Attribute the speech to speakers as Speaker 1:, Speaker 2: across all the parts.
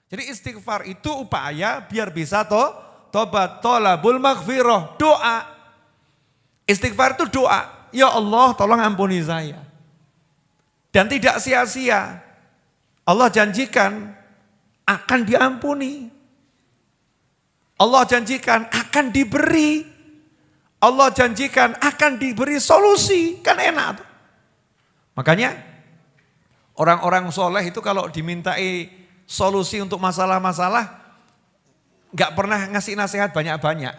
Speaker 1: Jadi istighfar itu upaya biar bisa tobat, tolabul maghfirah, doa. Istighfar itu doa, ya Allah tolong ampuni saya. Dan tidak sia-sia, Allah janjikan akan diampuni. Allah janjikan akan diberi. Allah janjikan akan diberi solusi, kan enak. Makanya orang-orang soleh itu kalau dimintai solusi untuk masalah-masalah, gak pernah ngasih nasihat banyak-banyak.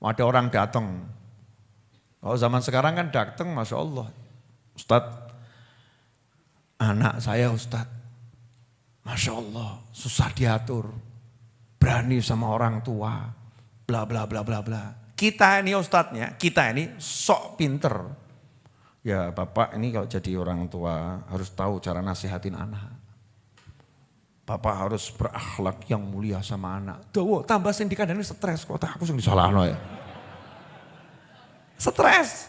Speaker 1: Ada orang datang, kalau zaman sekarang kan datang, Masya Allah, Ustadz, anak saya Ustadz, Masya Allah, susah diatur, berani sama orang tua, bla bla bla bla bla. Kita ini Ustadznya, kita ini sok pinter. Ya Bapak ini kalau jadi orang tua harus tahu cara nasihatin anak. Bapak harus berakhlak yang mulia sama anak. Tuh, tambah sindikan ini stres kok, aku sing disalahno ya. Stres.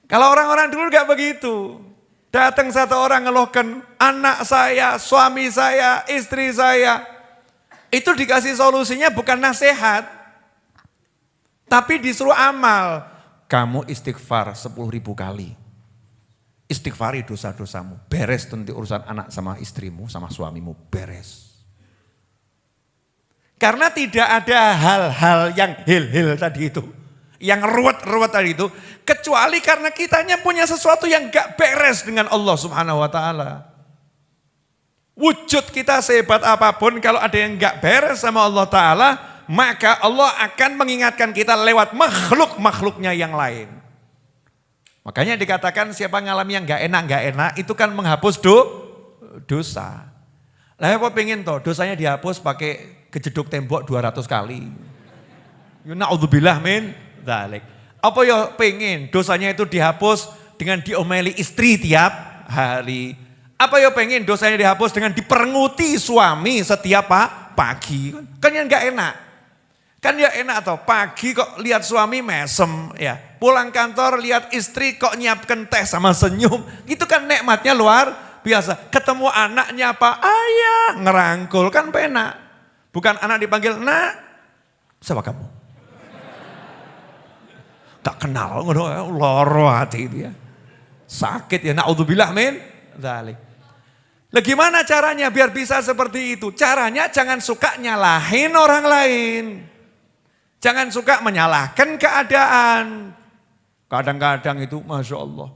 Speaker 1: Kalau orang-orang dulu gak begitu. Datang satu orang ngeluhkan, anak saya, suami saya, istri saya. Itu dikasih solusinya bukan nasihat. Tapi disuruh amal. Kamu istighfar 10.000 kali. Istighfari dosa-dosamu, beres nanti urusan anak sama istrimu, sama suamimu, beres. Karena tidak ada hal-hal yang hil-hil tadi itu, yang ruwet-ruwet tadi itu, kecuali karena kitanya punya sesuatu yang gak beres dengan Allah Subhanahu wa ta'ala. Wujud kita sehebat apapun, kalau ada yang gak beres sama Allah ta'ala, maka Allah akan mengingatkan kita lewat makhluk-makhluknya yang lain. Makanya dikatakan siapa ngalami yang gak enak itu kan menghapus dosa. Lah apa pengen toh dosanya dihapus pakai kejeduk tembok 200 kali. Na'udzubillah min dzalik. Apa ya pengen dosanya itu dihapus dengan diomeli istri tiap hari. Apa ya pengen dosanya dihapus dengan diperenguti suami setiap pagi. Kan yang gak enak. Kan ya enak toh, pagi kok lihat suami mesem ya. Pulang kantor lihat istri kok nyiapkan teh sama senyum. Itu kan nikmatnya luar biasa. Ketemu anaknya apa? Ayah, ngerangkul kan penak. Bukan anak dipanggil, nak, siapa kamu? Tak kenal, loro hati itu ya. Sakit ya, na'udzubillah min dzalik. Lah gimana caranya biar bisa seperti itu? Caranya jangan suka nyalahin orang lain. Jangan suka menyalahkan keadaan. Kadang-kadang itu Masya Allah.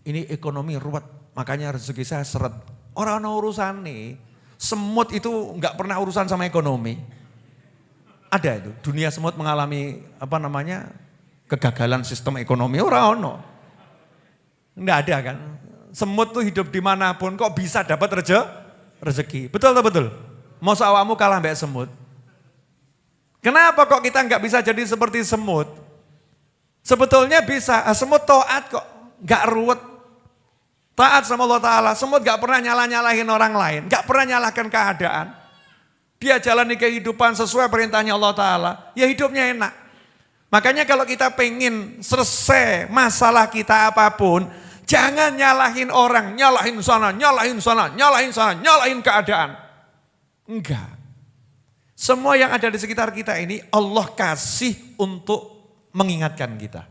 Speaker 1: Ini ekonomi ruwet. Makanya rezeki saya seret. Orang urusan nih. Semut itu enggak pernah urusan sama ekonomi. Ada itu. Dunia semut mengalami kegagalan sistem ekonomi. Orang enggak ada kan. Semut tuh hidup dimanapun kok bisa dapat rezeki. Betul atau betul? Mau awakmu kalah mbak semut. Kenapa kok kita nggak bisa jadi seperti semut? Sebetulnya bisa, semut taat kok, nggak ruwet. Taat sama Allah Ta'ala, semut nggak pernah nyalahin orang lain, nggak pernah nyalahkan keadaan. Dia jalani kehidupan sesuai perintahnya Allah Ta'ala, ya hidupnya enak. Makanya kalau kita pengen selesai masalah kita apapun, jangan nyalahin orang, nyalahin sana, nyalahin keadaan. Enggak. Semua yang ada di sekitar kita ini Allah kasih untuk mengingatkan kita.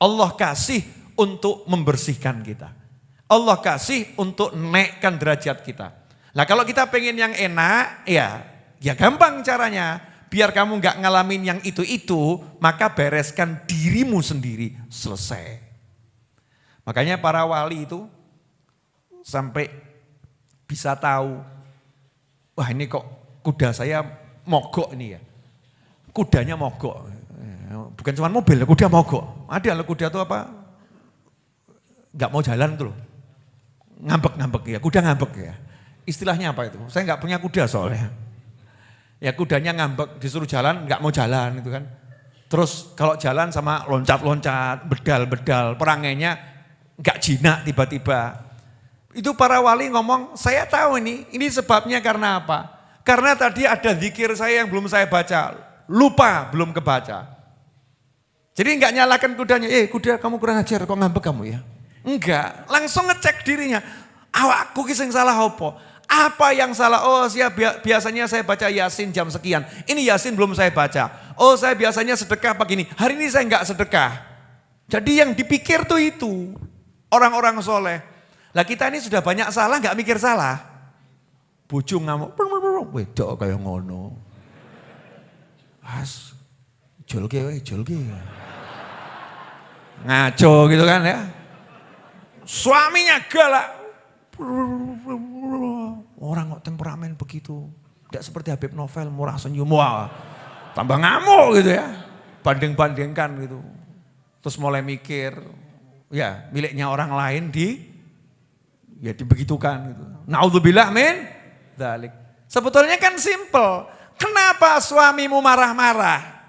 Speaker 1: Allah kasih untuk membersihkan kita. Allah kasih untuk naikkan derajat kita. Nah kalau kita pengen yang enak, ya gampang caranya. Biar kamu gak ngalamin yang itu-itu, maka bereskan dirimu sendiri, selesai. Makanya para wali itu sampai bisa tahu, wah ini kok kuda saya mogok ini ya. Kudanya mogok. Bukan cuma mobil, kuda mogok. Ada loh kuda itu apa? Enggak mau jalan tuh loh. Ngambek-ngambek ya, kuda ngambek ya. Istilahnya apa itu? Saya enggak punya kuda soalnya. Ya kudanya ngambek, disuruh jalan enggak mau jalan itu kan. Terus kalau jalan sama loncat-loncat, bedal-bedal, perangainya enggak jinak tiba-tiba. Itu para wali ngomong, saya tahu ini sebabnya karena apa? Karena tadi ada zikir saya yang belum saya baca, lupa belum kebaca. Jadi enggak nyalakan kudanya, kuda kamu kurang ajar kok ngambek kamu ya. Enggak, langsung ngecek dirinya. Awakku ki sing salah apa? Apa yang salah? Oh biasanya saya baca Yasin jam sekian. Ini Yasin belum saya baca. Oh saya biasanya sedekah begini. Hari ini saya enggak sedekah. Jadi yang dipikir tuh itu. Orang-orang soleh. Lah kita ini sudah banyak salah enggak mikir salah. Bojo ngamuk. Wedok kayak ngono. As. Jolke. Ngaco gitu kan ya. Suaminya galak. Orang kok temperamen begitu. Tidak seperti Habib Novel, murah senyum. Wah, tambah ngamuk gitu ya. Banding-bandingkan gitu. Terus mulai mikir, ya miliknya orang lain dibegitukan gitu. Naudzubillah min dzalik. Sebetulnya kan simple. Kenapa suamimu marah-marah?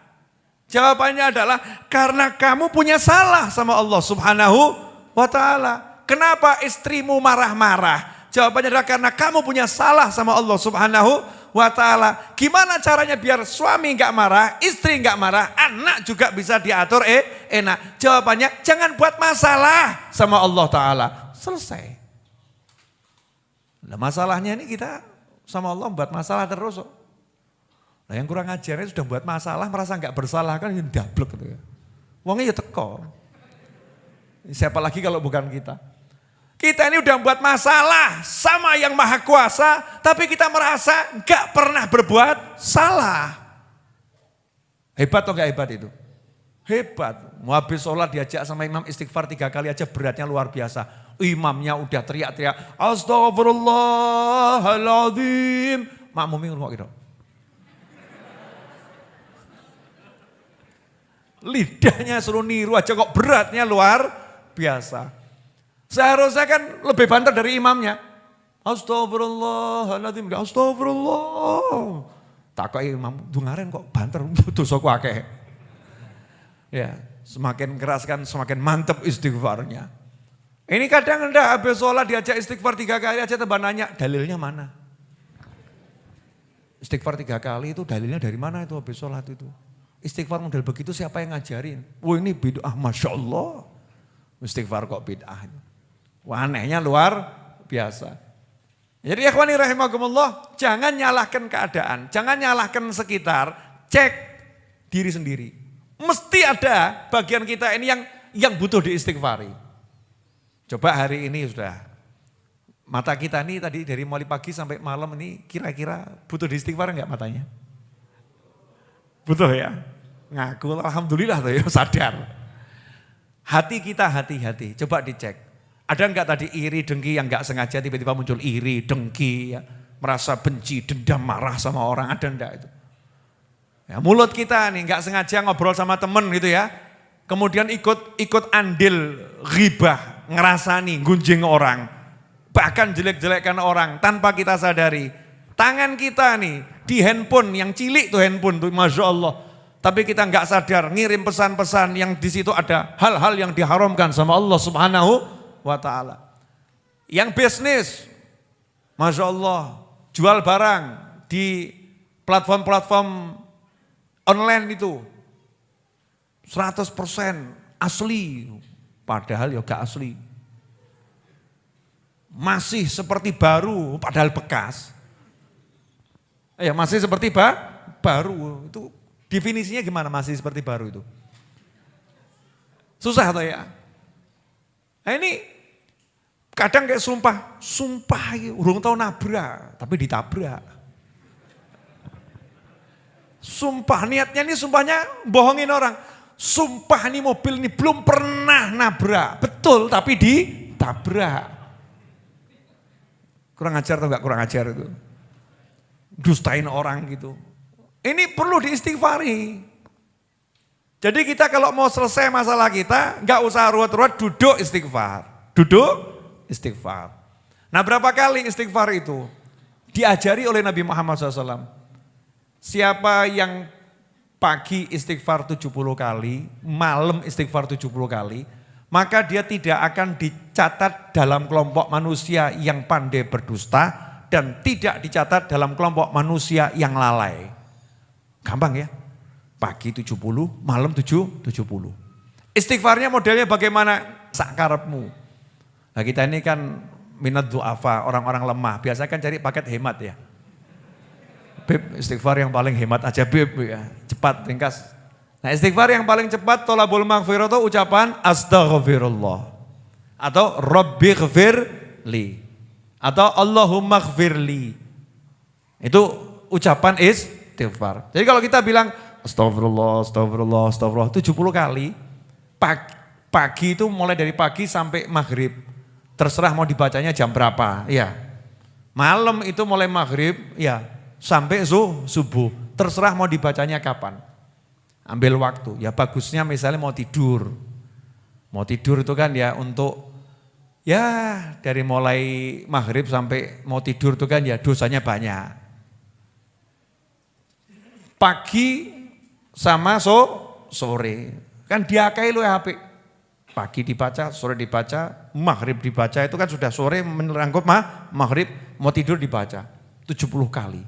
Speaker 1: Jawabannya adalah karena kamu punya salah sama Allah Subhanahu wa ta'ala. Kenapa istrimu marah-marah? Jawabannya adalah karena kamu punya salah sama Allah Subhanahu wa ta'ala. Gimana caranya biar suami enggak marah, istri enggak marah, anak juga bisa diatur enak? Jawabannya jangan buat masalah sama Allah ta'ala. Selesai. Nah, masalahnya ini kita sama Allah buat masalah terus. Nah yang kurang ajarnya sudah buat masalah, merasa enggak bersalah kan yang dablek gitu ya. Wongnya ya teko. Siapa lagi kalau bukan kita. Kita ini udah buat masalah sama yang maha kuasa, tapi kita merasa enggak pernah berbuat salah. Hebat atau enggak hebat itu? Hebat. Mau habis sholat diajak sama imam istighfar 3 kali aja beratnya luar biasa. Imamnya udah teriak-teriak, Astaghfirullahaladzim. Makmumnya ngomong gitu. Lidahnya suruh niru aja kok beratnya luar biasa. Seharusnya kan lebih banter dari imamnya. Astagfirullahaladzim, astagfirullah. Tak kok imam, dungaren kok banter, dosaku akeh. Ya, semakin keras kan semakin mantep istighfarnya. Ini kadang enggak habis sholat diajak istighfar 3 kali aja tambah nanya, dalilnya mana? Istighfar 3 kali itu dalilnya dari mana itu habis sholat itu? Istighfar model begitu siapa yang ngajarin? Wah ini bid'ah, Masya Allah. Istighfar kok bid'ah. Wah anehnya luar biasa. Jadi ikhwani rahimakumullah, jangan nyalahkan keadaan, jangan nyalahkan sekitar, cek diri sendiri. Mesti ada bagian kita ini yang butuh diistighfari. Coba hari ini sudah, mata kita ini tadi dari mulai pagi sampai malam ini kira-kira butuh diistighfar enggak matanya? Butuh ya? Ngaku alhamdulillah tuh ya sadar. Hati kita hati-hati, coba dicek. Ada enggak tadi iri, dengki yang enggak sengaja tiba-tiba muncul iri, dengki, ya, merasa benci, dendam, marah sama orang, ada enggak itu? Ya, mulut kita nih enggak sengaja ngobrol sama temen gitu ya. Kemudian ikut andil ghibah, ngerasani, gunjing orang. Bahkan jelek-jelekkan orang tanpa kita sadari. Tangan kita nih di handphone yang cilik tuh handphone tuh Masya Allah. Tapi kita nggak sadar ngirim pesan-pesan yang di situ ada hal-hal yang diharamkan sama Allah Subhanahu wa ta'ala. Yang bisnis, Masya Allah, jual barang di platform-platform online itu 100% asli, padahal ya gak asli. Masih seperti baru, padahal bekas. Ya masih seperti baru, itu definisinya gimana masih seperti baru itu? Susah atau ya? Nah ini kadang kayak sumpah urung tahu nabrak, tapi ditabrak. Sumpah niatnya ini sumpahnya bohongin orang. Sumpah nih mobil ini belum pernah nabrak, betul tapi ditabrak. Kurang ajar atau enggak kurang ajar itu? Dustain orang gitu. Ini perlu diistighfari. Jadi kita kalau mau selesai masalah kita, enggak usah ruwet-ruwet, duduk istighfar. Duduk istighfar. Nah berapa kali istighfar itu? Diajari oleh Nabi Muhammad SAW. Siapa yang pagi istighfar 70 kali, malam istighfar 70 kali, maka dia tidak akan dicatat dalam kelompok manusia yang pandai berdusta dan tidak dicatat dalam kelompok manusia yang lalai. Gampang ya? Pagi 70, malam 70. Istighfarnya modelnya bagaimana? Sakarepmu. Nah kita ini kan minat du'afa, orang-orang lemah. Biasanya kan cari paket hemat ya. Beb, istighfar yang paling hemat aja Beb, ya. Cepat, ringkas. Nah istighfar yang paling cepat, tolabul maghfirah itu ucapan astaghfirullah. Atau rabbighfirli. Atau Allahumma ghfirli. Itu ucapan istighfar. Jadi kalau kita bilang astagfirullah, astagfirullah, astagfirullah 70 kali. Pagi itu mulai dari pagi sampai maghrib. Terserah mau dibacanya jam berapa. Ya. Malam itu mulai maghrib, ya. Sampai subuh, terserah mau dibacanya kapan. Ambil waktu, ya bagusnya misalnya mau tidur. Mau tidur itu kan ya untuk, ya dari mulai maghrib sampai mau tidur itu kan ya dosanya banyak. Pagi sama sore, kan diakai lu HP. Pagi dibaca, sore dibaca, maghrib dibaca, itu kan sudah sore menerangkut maghrib, mau tidur dibaca. 70 kali.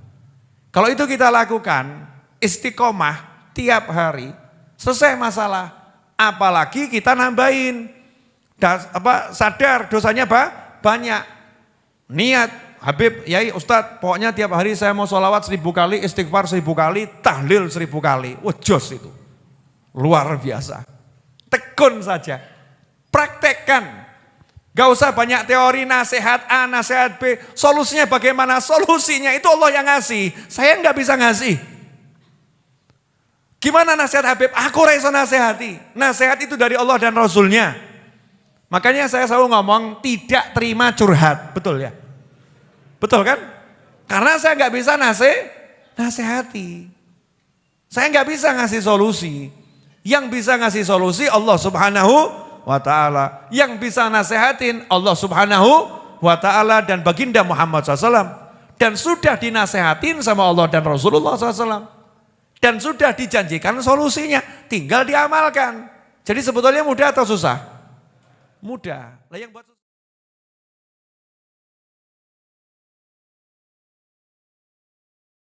Speaker 1: Kalau itu kita lakukan, istiqomah tiap hari, selesai masalah. Apalagi kita nambahin, sadar dosanya banyak. Niat, Habib, Yai, Ustadz, pokoknya tiap hari saya mau sholawat 1000 kali, istighfar 1000 kali, tahlil 1000 kali. Wah jos itu, luar biasa. Tekun saja, praktekkan. Gak usah banyak teori, nasihat A, nasihat B. Solusinya bagaimana? Solusinya itu Allah yang ngasih. Saya gak bisa ngasih. Gimana nasihat Habib? Aku reso nasihati. Nasihat itu dari Allah dan Rasulnya. Makanya saya selalu ngomong tidak terima curhat. Betul ya? Betul kan? Karena saya gak bisa nasihati. Saya gak bisa ngasih solusi. Yang bisa ngasih solusi Allah Subhanahu wa ta'ala. Yang bisa nasehatin Allah Subhanahu wa ta'ala dan baginda Muhammad SAW. Dan sudah dinasehatin sama Allah dan Rasulullah SAW. Dan sudah dijanjikan solusinya, tinggal diamalkan. Jadi sebetulnya mudah atau susah? Mudah. Lah yang buat